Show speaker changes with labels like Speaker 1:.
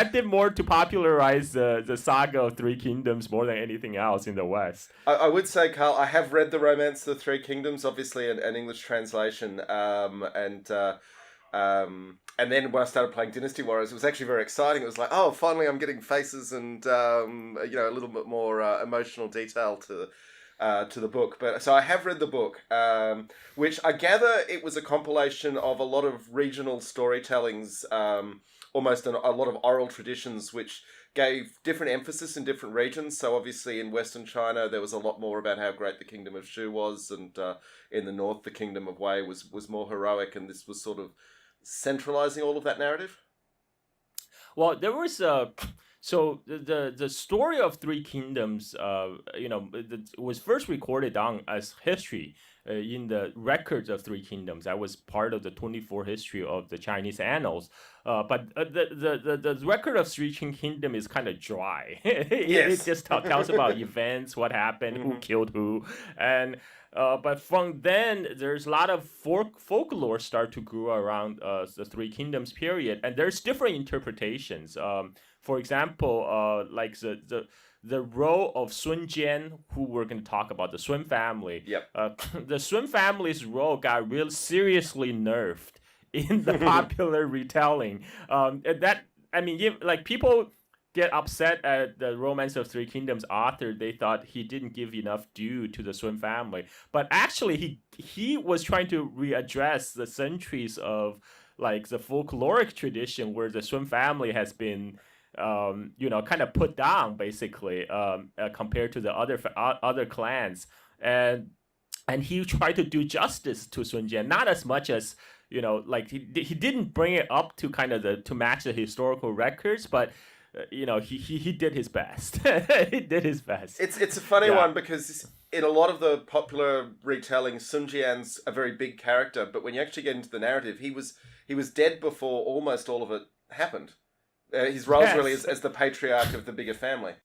Speaker 1: did more to popularize the saga of Three Kingdoms more than anything else in the West.
Speaker 2: I would say, Carl, I have read the Romance of the Three Kingdoms, obviously an English translation, and then when I started playing Dynasty Warriors, it was actually very exciting. It was like, oh, finally I'm getting faces and a little bit more emotional detail to the book. But so I have read the book, which I gather it was a compilation of a lot of regional storytellings, almost a lot of oral traditions, which gave different emphasis in different regions. So obviously in Western China, there was a lot more about how great the Kingdom of Shu was, and in the north, the Kingdom of Wei was more heroic, and this was sort of centralizing all of that narrative.
Speaker 1: Well, there was so the story of Three Kingdoms, was first recorded down as history in the records of Three Kingdoms. That was part of the 24 history of the Chinese annals. But the record of Three Kingdom is kind of dry. It just tells about events, what happened, who killed who, and. But from then, there's a lot of folklore start to grow around the Three Kingdoms period, and there's different interpretations. For example, like the role of Sun Jian, who we're going to talk about, the Sun family.
Speaker 2: Yep.
Speaker 1: The Sun family's role got real seriously nerfed in the popular retelling. People get upset at the Romance of Three Kingdoms author. They thought he didn't give enough due to the Sun family, but actually he was trying to readdress the centuries of like the folkloric tradition where the Sun family has been kind of put down basically compared to the other clans, and he tried to do justice to Sun Jian, not as much as he didn't bring it up to kind of to match the historical records, but he did his best. He did his best.
Speaker 2: It's a funny one because in a lot of the popular retellings, Sun Jian's a very big character, but when you actually get into the narrative, he was dead before almost all of it happened. His role really is as the patriarch of the bigger family.